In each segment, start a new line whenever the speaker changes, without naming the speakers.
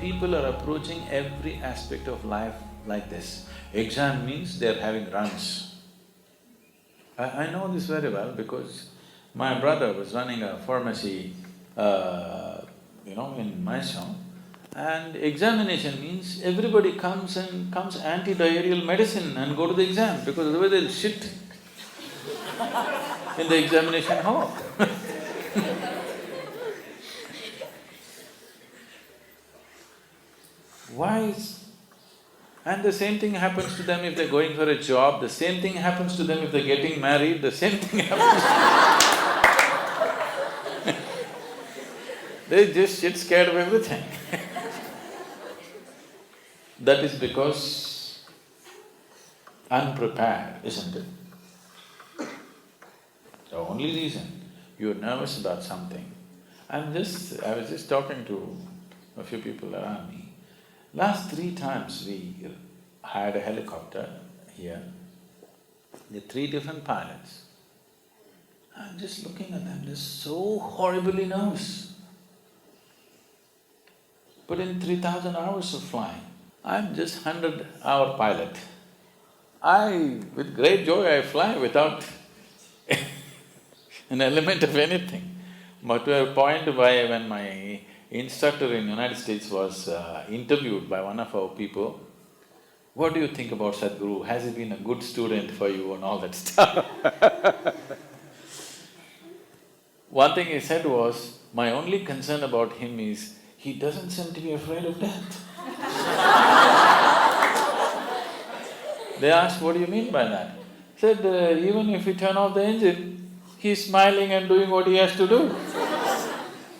people are approaching every aspect of life like this. Exam means they're having runs. I know this very well because my brother was running a pharmacy, in Mysore, and examination means everybody comes anti-diarrheal medicine and go to the exam because otherwise they'll shit in the examination hall. Why is… And the same thing happens to them if they're going for a job, the same thing happens to them if they're getting married, the same thing happens to… They just shit scared of everything. That is because unprepared, isn't it? The only reason you're nervous about something… I was just talking to a few people around me. Last 3 times we had a helicopter here, the 3 different pilots. I'm just looking at them, they're so horribly nervous. But in 3,000 hours of flying, I'm just 100-hour pilot. With great joy I fly without an element of anything. But to a point why when my instructor in United States was interviewed by one of our people, what do you think about Sadhguru? Has he been a good student for you and all that stuff? One thing he said was, my only concern about him is, he doesn't seem to be afraid of death. They asked, what do you mean by that? He said, even if we turn off the engine, he's smiling and doing what he has to do.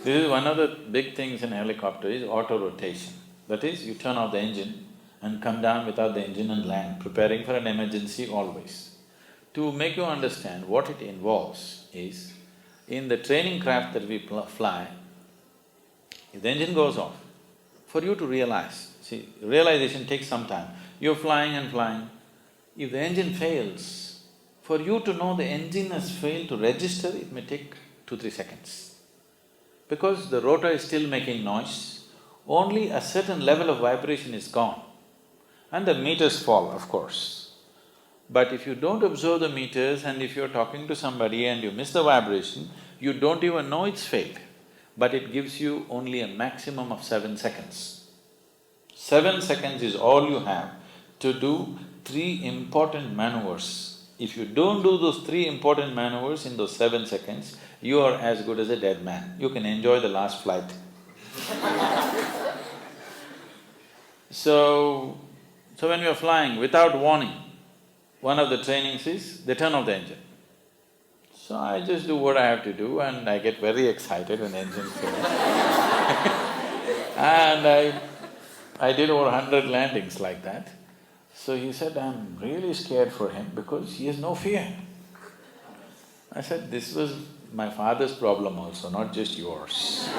This is one of the big things in a helicopter is auto-rotation. That is, you turn off the engine and come down without the engine and land, preparing for an emergency always. To make you understand what it involves is, in the training craft that we fly, if the engine goes off, for you to realize, see, realization takes some time. You're flying and flying, if the engine fails, for you to know the engine has failed to register, it may take 2-3 seconds. Because the rotor is still making noise, only a certain level of vibration is gone and the meters fall, of course. But if you don't observe the meters and if you're talking to somebody and you miss the vibration, you don't even know it's failed, but it gives you only a maximum of 7 seconds. 7 seconds is all you have to do 3 important maneuvers. If you don't do those 3 important maneuvers in those 7 seconds, you are as good as a dead man. You can enjoy the last flight. So when you're flying without warning, one of the trainings is they turn off the engine. So I just do what I have to do and I get very excited when the engine fails. And I did over 100 landings like that. So he said, I'm really scared for him because he has no fear. I said, this was my father's problem also, not just yours.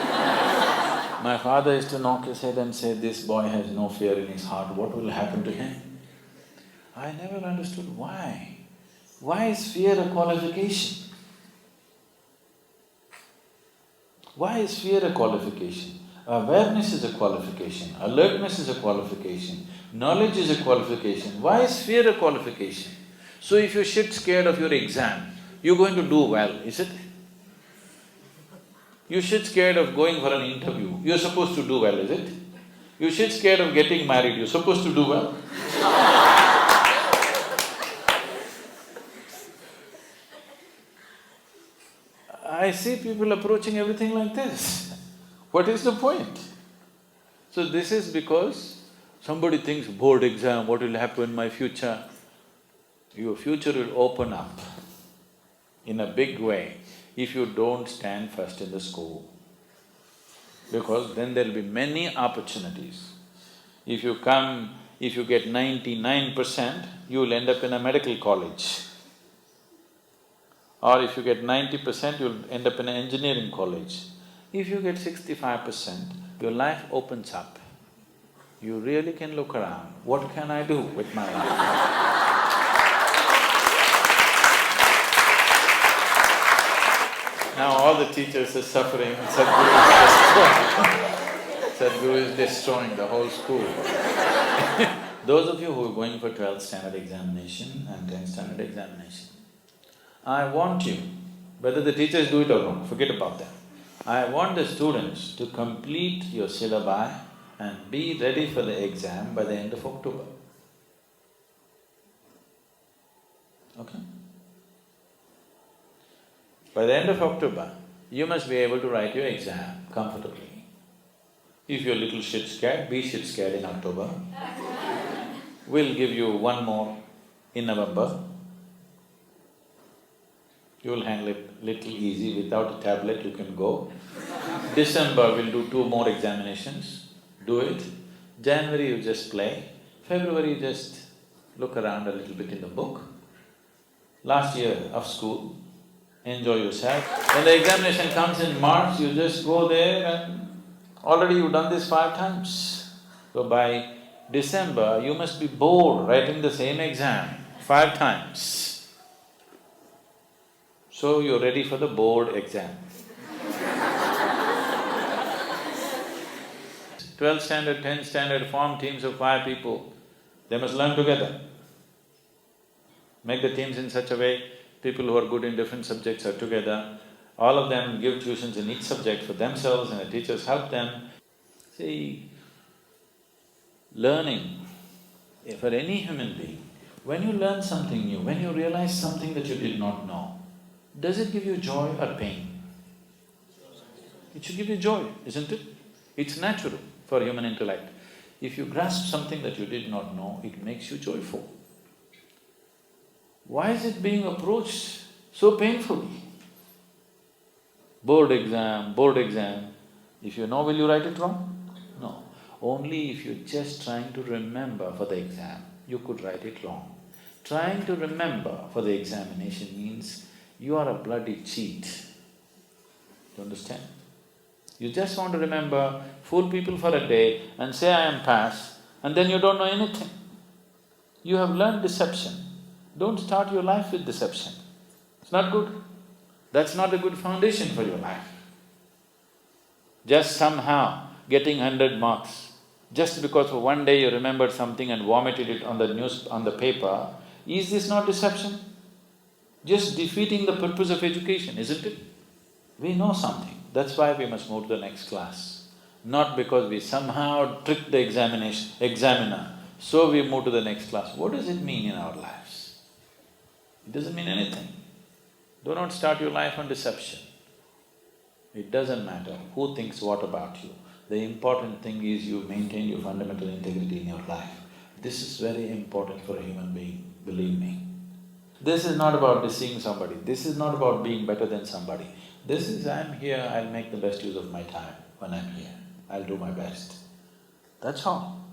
My father used to knock his head and say, this boy has no fear in his heart, what will happen to him? I never understood why. Why is fear a qualification? Why is fear a qualification? Awareness is a qualification, alertness is a qualification, knowledge is a qualification. Why is fear a qualification? So if you're shit scared of your exam, you're going to do well, is it? You're shit scared of going for an interview, you're supposed to do well, is it? You're shit scared of getting married, you're supposed to do well. I see people approaching everything like this. What is the point? So this is because somebody thinks, board exam, what will happen in my future? Your future will open up in a big way if you don't stand first in the school. Because then there'll be many opportunities. If you get 99%, you'll end up in a medical college. Or if you get 90%, you'll end up in an engineering college. If you get 65%, your life opens up. You really can look around, what can I do with my life? Now all the teachers are suffering, Sadhguru is destroying the whole school. Those of you who are going for 12th standard examination and 10th standard examination, I want you, whether the teachers do it or not, forget about that. I want the students to complete your syllabi and be ready for the exam by the end of October. Okay? By the end of October, you must be able to write your exam comfortably. If you're a little shit scared, be shit scared in October. We'll give you one more in November. You'll handle it little easy, without a tablet you can go. December we'll do 2 more examinations, do it. January you just play, February you just look around a little bit in the book. Last year of school, enjoy yourself. When the examination comes in March, you just go there and already you've done this 5 times. So by December, you must be bored writing the same exam 5 times. So you're ready for the board exam. 12th standard, 10th standard, form teams of 5 people, they must learn together. Make the teams in such a way, people who are good in different subjects are together, all of them give tuitions in each subject for themselves and the teachers help them. See, learning, for any human being, when you learn something new, when you realize something that you did not know, does it give you joy or pain? It should give you joy, isn't it? It's natural for human intellect. If you grasp something that you did not know, it makes you joyful. Why is it being approached so painfully? Board exam, if you know, will you write it wrong? No. Only if you're just trying to remember for the exam, you could write it wrong. Trying to remember for the examination means you are a bloody cheat. Do you understand? You just want to remember, fool people for a day and say, I am passed, and then you don't know anything. You have learned deception. Don't start your life with deception. It's not good. That's not a good foundation for your life. Just somehow getting 100 marks, just because for one day you remembered something and vomited it on the paper, is this not deception? Just defeating the purpose of education, isn't it? We know something, that's why we must move to the next class. Not because we somehow tricked the examiner, so we move to the next class. What does it mean in our lives? It doesn't mean anything. Do not start your life on deception. It doesn't matter who thinks what about you. The important thing is you maintain your fundamental integrity in your life. This is very important for a human being, believe me. This is not about deceiving somebody, this is not about being better than somebody. This is, I'm here, I'll make the best use of my time when I'm here, I'll do my best. That's all.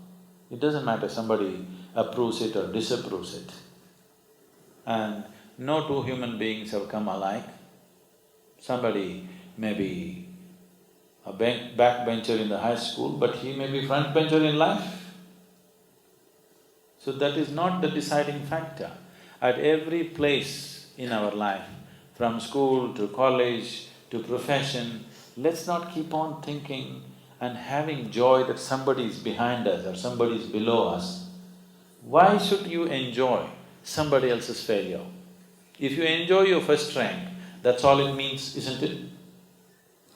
It doesn't matter somebody approves it or disapproves it. And no 2 human beings have come alike. Somebody may be a backbencher in the high school, but he may be frontbencher in life. So that is not the deciding factor. At every place in our life, from school to college to profession, let's not keep on thinking and having joy that somebody is behind us or somebody is below us. Why should you enjoy somebody else's failure? If you enjoy your first rank, that's all it means, isn't it?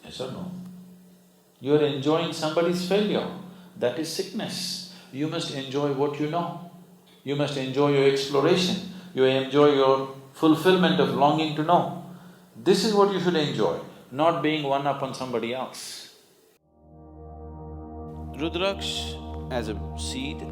Yes or no? You are enjoying somebody's failure, that is sickness. You must enjoy what you know. You must enjoy your exploration. You enjoy your fulfillment of longing to know. This is what you should enjoy, not being one up on somebody else. Rudraksh as a seed,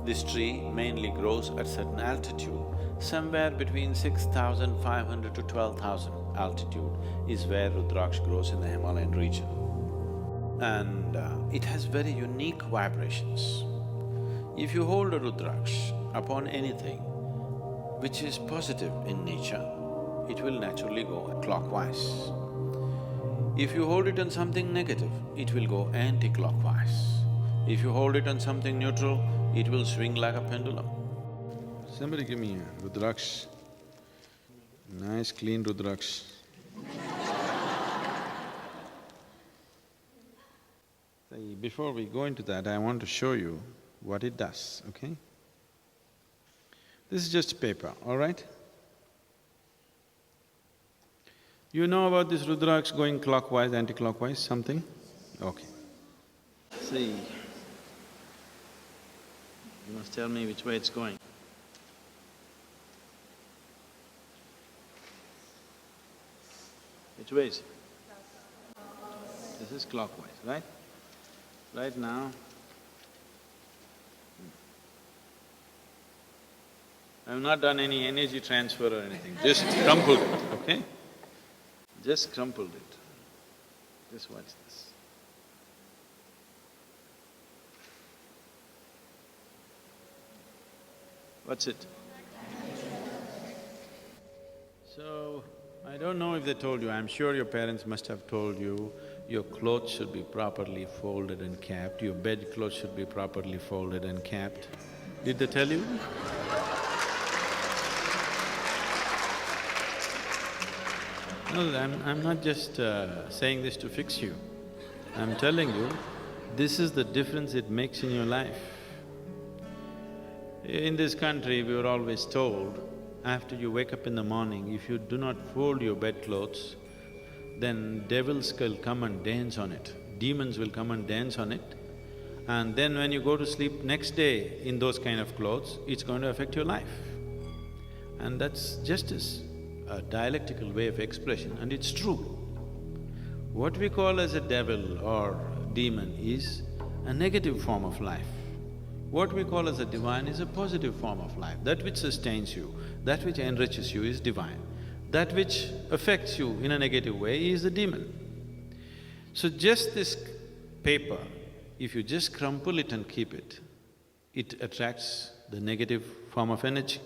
this tree mainly grows at certain altitude. Somewhere between 6,500 to 12,000 altitude is where Rudraksh grows in the Himalayan region. And it has very unique vibrations. If you hold a Rudraksh upon anything which is positive in nature, it will naturally go clockwise. If you hold it on something negative, it will go anti-clockwise. If you hold it on something neutral, it will swing like a pendulum. Somebody give me a Rudraksh, nice clean Rudraksh.
See, before we go into that, I want to show you what it does, okay? This is just paper, all right? You know about this Rudraksh going clockwise, anti-clockwise, something? Okay. See, you must tell me which way it's going. Which way is it? This is clockwise, right? Right now, I have not done any energy transfer or anything, just crumpled it, okay? Just crumpled it. Just watch this. What's it? So, I don't know if they told you, I'm sure your parents must have told you, your clothes should be properly folded and kept, your bed clothes should be properly folded and kept. Did they tell you? No, I'm not just saying this to fix you. I'm telling you, this is the difference it makes in your life. In this country, we were always told, after you wake up in the morning, if you do not fold your bedclothes, then devils will come and dance on it, demons will come and dance on it, and then when you go to sleep next day in those kind of clothes, it's going to affect your life. And that's just a dialectical way of expression, and it's true. What we call as a devil or demon is a negative form of life. What we call as a divine is a positive form of life. That which sustains you, that which enriches you is divine. That which affects you in a negative way is the demon. So just this paper, if you just crumple it and keep it, it attracts the negative form of energy.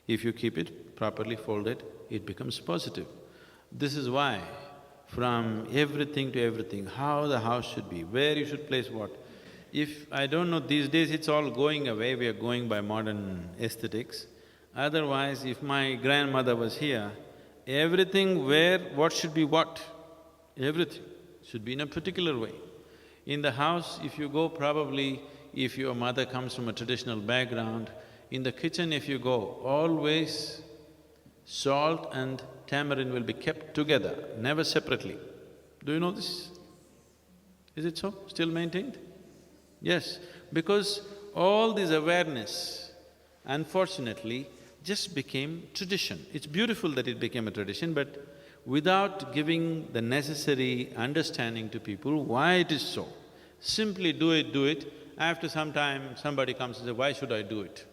If you keep it properly folded, it becomes positive. This is why from everything to everything, how the house should be, where you should place what. If… I don't know, these days it's all going away, we are going by modern aesthetics. Otherwise, if my grandmother was here, everything where what should be what, everything should be in a particular way. In the house, if you go probably, if your mother comes from a traditional background, in the kitchen if you go, always salt and tamarind will be kept together, never separately. Do you know this? Is it so? Still maintained? Yes, because all this awareness, unfortunately, just became tradition. It's beautiful that it became a tradition, but without giving the necessary understanding to people why it is so. Simply do it. After some time, somebody comes and says, why should I do it?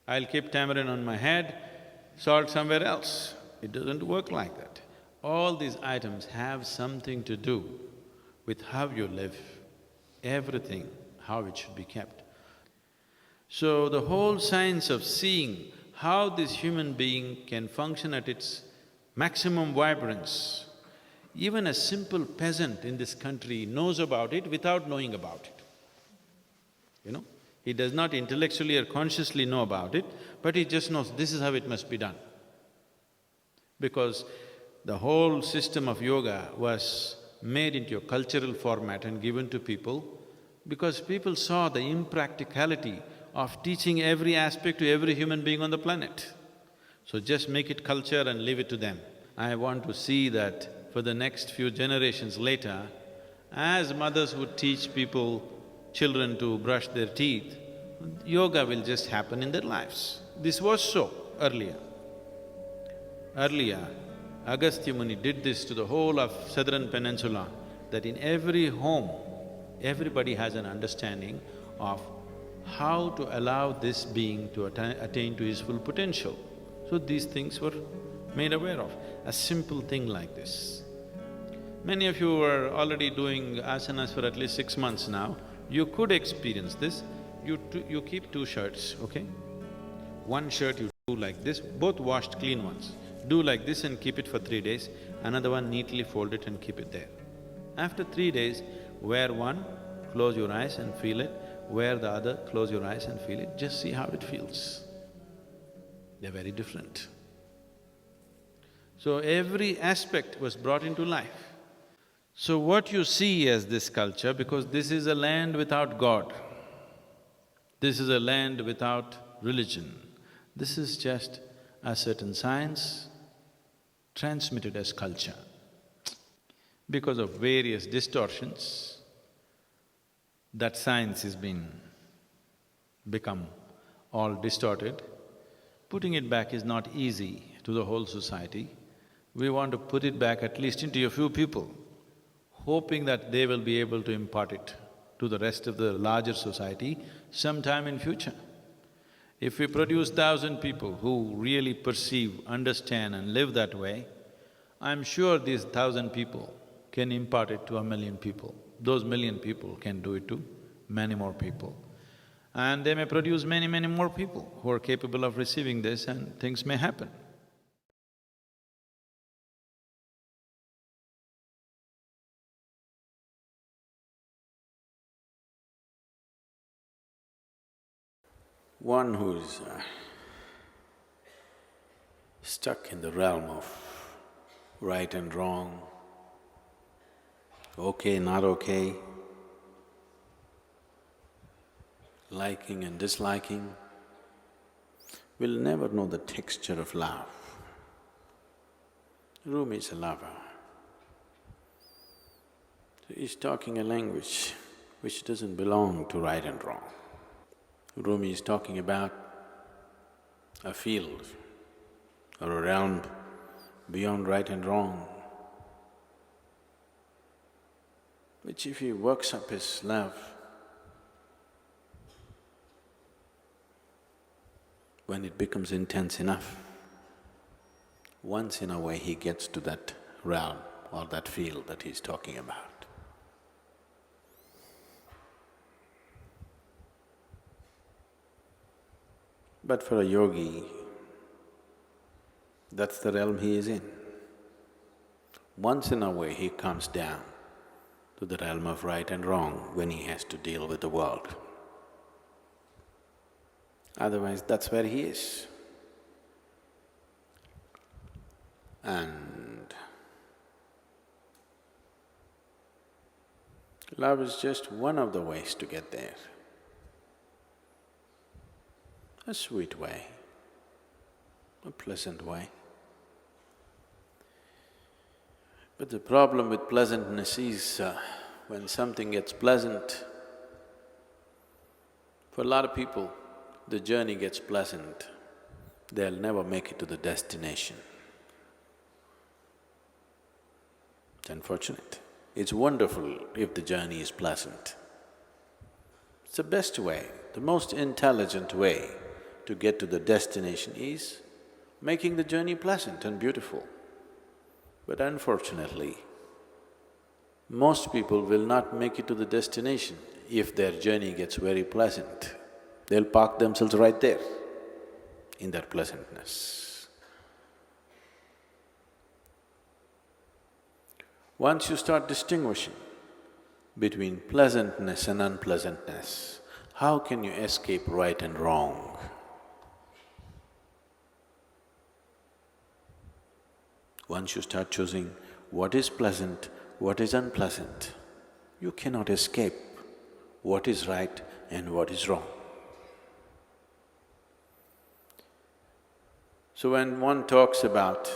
I'll keep tamarind on my head, salt somewhere else. It doesn't work like that. All these items have something to do with how you live, everything, how it should be kept. So the whole science of seeing how this human being can function at its maximum vibrance, even a simple peasant in this country knows about it without knowing about it. You know, he does not intellectually or consciously know about it, but he just knows this is how it must be done. Because the whole system of yoga was made into a cultural format and given to people because people saw the impracticality of teaching every aspect to every human being on the planet. So just make it culture and leave it to them. I want to see that for the next few generations later, as mothers would teach people, children to brush their teeth, yoga will just happen in their lives. This was so earlier. Earlier, Agastya Muni did this to the whole of southern peninsula, that in every home, everybody has an understanding of how to allow this being to attain to his full potential. So these things were made aware of, a simple thing like this. Many of you are already doing asanas for at least 6 months now. You could experience this. You keep 2 shirts, okay? One shirt you do like this, both washed clean ones. Do like this and keep it for 3 days, another one neatly fold it and keep it there. After 3 days, wear one, close your eyes and feel it, wear the other, close your eyes and feel it, just see how it feels. They're very different. So every aspect was brought into life. So what you see as this culture, because this is a land without God, this is a land without religion, this is just a certain science transmitted as culture. Because of various distortions, that science has become all distorted. Putting it back is not easy to the whole society. We want to put it back at least into a few people, hoping that they will be able to impart it to the rest of the larger society sometime in future. If we produce 1,000 people who really perceive, understand and live that way, I'm sure these 1,000 people can impart it to 1,000,000 people. Those 1,000,000 people can do it to many more people. And they may produce many, many more people who are capable of receiving this, and things may happen. One who's stuck in the realm of right and wrong, okay, not okay, liking and disliking, will never know the texture of love. Rumi is a lover. So he's talking a language which doesn't belong to right and wrong. Rumi is talking about a field or a realm beyond right and wrong, which if he works up his love, when it becomes intense enough, once in a way he gets to that realm or that field that he's talking about. But for a yogi, that's the realm he is in. Once in a way he comes down to the realm of right and wrong when he has to deal with the world. Otherwise, that's where he is. And love is just one of the ways to get there. A sweet way, a pleasant way. But the problem with pleasantness is, when something gets pleasant, for a lot of people, the journey gets pleasant, they'll never make it to the destination. It's unfortunate. It's wonderful if the journey is pleasant. It's the best way, the most intelligent way to get to the destination is making the journey pleasant and beautiful. But unfortunately, most people will not make it to the destination if their journey gets very pleasant. They'll park themselves right there in their pleasantness. Once you start distinguishing between pleasantness and unpleasantness, how can you escape right and wrong? Once you start choosing what is pleasant, what is unpleasant, you cannot escape what is right and what is wrong. So when one talks about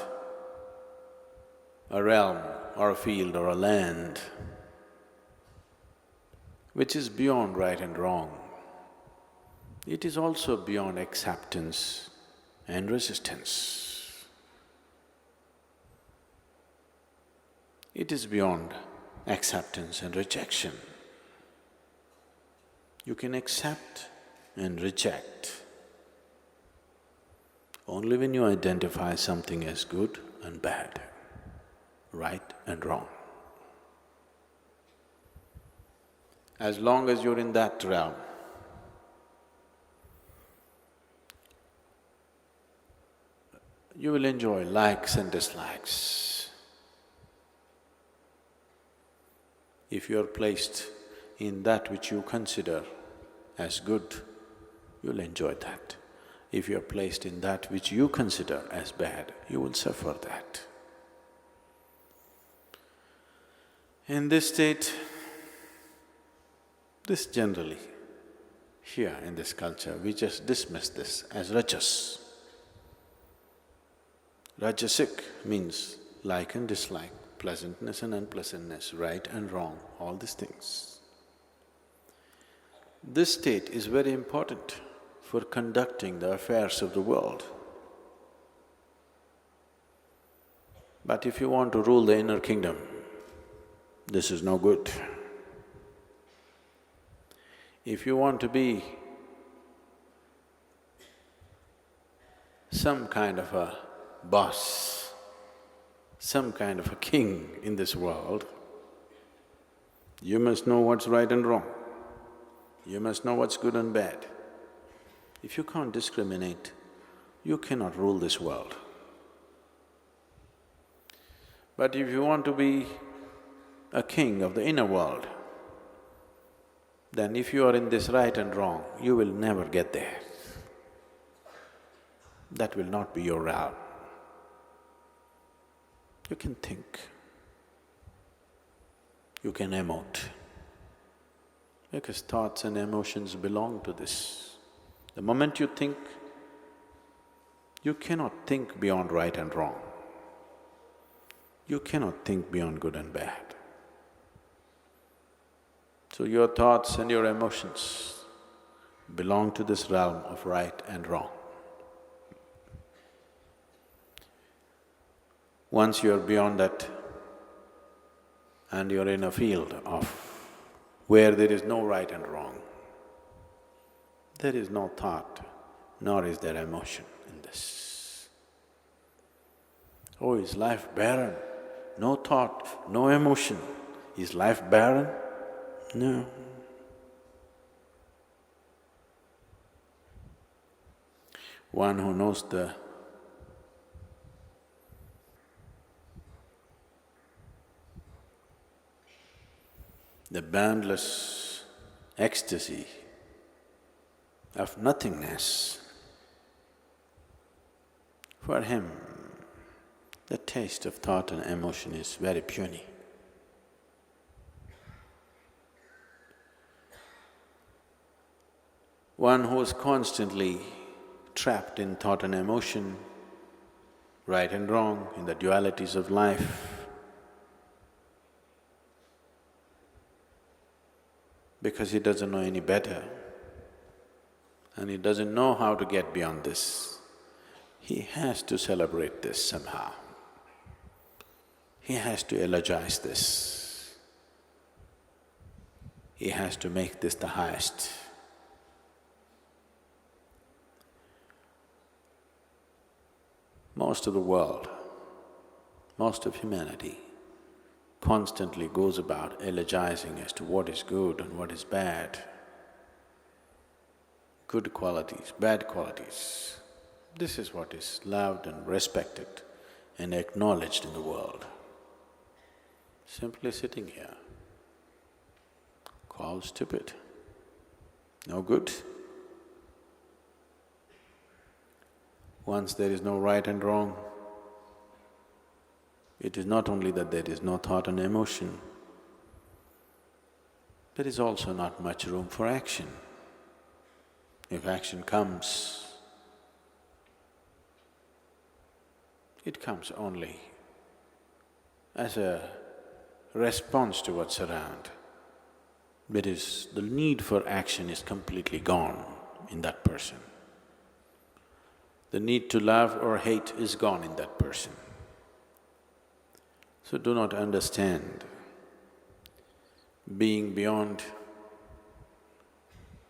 a realm or a field or a land which is beyond right and wrong, it is also beyond acceptance and resistance. It is beyond acceptance and rejection. You can accept and reject only when you identify something as good and bad, right and wrong. As long as you're in that realm, you will enjoy likes and dislikes. If you are placed in that which you consider as good, you'll enjoy that. If you are placed in that which you consider as bad, you will suffer that. In this state, this generally, here in this culture, we just dismiss this as rajas. Rajasic means like and dislike, pleasantness and unpleasantness, right and wrong, all these things. This state is very important for conducting the affairs of the world. But if you want to rule the inner kingdom, this is no good. If you want to be some kind of a boss, some kind of a king in this world, you must know what's right and wrong. You must know what's good and bad. If you can't discriminate, you cannot rule this world. But if you want to be a king of the inner world, then if you are in this right and wrong, you will never get there. That will not be your realm. You can think, you can emote, because thoughts and emotions belong to this. The moment you think, you cannot think beyond right and wrong. You cannot think beyond good and bad. So your thoughts and your emotions belong to this realm of right and wrong. Once you're beyond that and you're in a field of where there is no right and wrong, there is no thought, nor is there emotion in this. Oh, is life barren? No thought, no emotion. Is life barren? No. One who knows the boundless ecstasy of nothingness, for him the taste of thought and emotion is very puny. One who is constantly trapped in thought and emotion, right and wrong, in the dualities of life, because he doesn't know any better and he doesn't know how to get beyond this, he has to celebrate this somehow. He has to eulogize this. He has to make this the highest. Most of the world, most of humanity constantly goes about eulogizing as to what is good and what is bad, good qualities, bad qualities. This is what is loved and respected and acknowledged in the world. Simply sitting here, called stupid, no good. Once there is no right and wrong, it is not only that there is no thought and emotion, there is also not much room for action. If action comes, it comes only as a response to what's around. That is, the need for action is completely gone in that person. The need to love or hate is gone in that person. So do not understand being beyond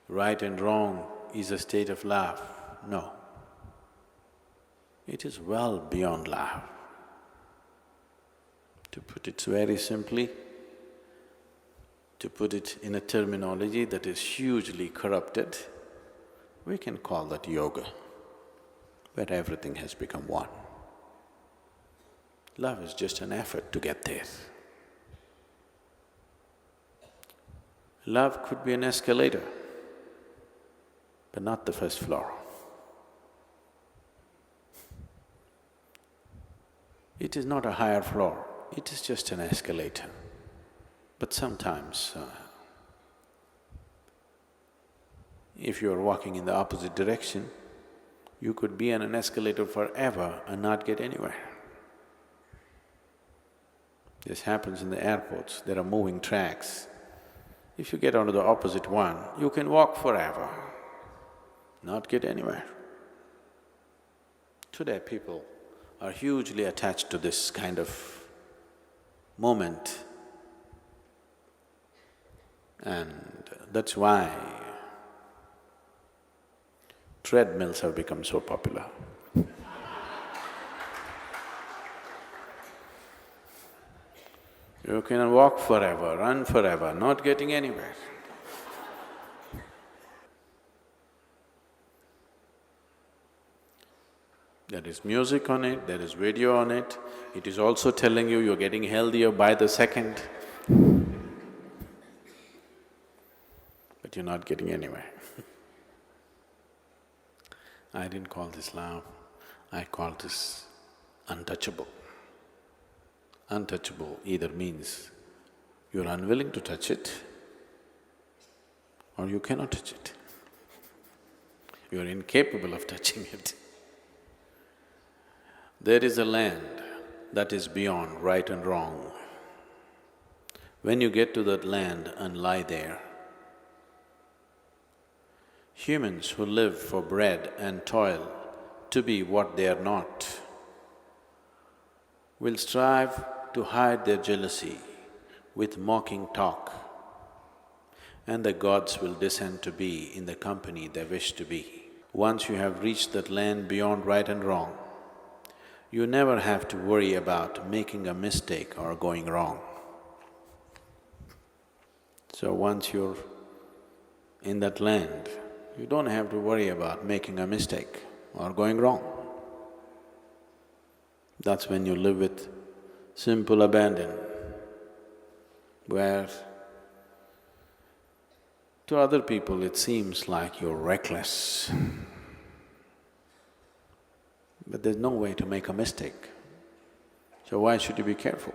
right and wrong is a state of love. No. It is well beyond love. To put it very simply, to put it in a terminology that is hugely corrupted, we can call that yoga, where everything has become one. Love is just an effort to get there. Love could be an escalator, but not the first floor. It is not a higher floor, it is just an escalator. But sometimes, if you are walking in the opposite direction, you could be on an escalator forever and not get anywhere. This happens in the airports, there are moving tracks. If you get onto the opposite one, you can walk forever, not get anywhere. Today people are hugely attached to this kind of moment, and that's why treadmills have become so popular. You can walk forever, run forever, not getting anywhere. There is music on it, there is video on it, it is also telling you you're getting healthier by the second, but you're not getting anywhere. I didn't call this love, I call this untouchable. Untouchable either means you're unwilling to touch it or you cannot touch it. You're incapable of touching it. There is a land that is beyond right and wrong. When you get to that land and lie there, humans who live for bread and toil to be what they are not will strive to hide their jealousy with mocking talk, and the gods will descend to be in the company they wish to be. Once you have reached that land beyond right and wrong, you never have to worry about making a mistake or going wrong. So once you're in that land, you don't have to worry about making a mistake or going wrong. That's when you live with simple abandon, where to other people it seems like you're reckless. But there's no way to make a mistake, so why should you be careful?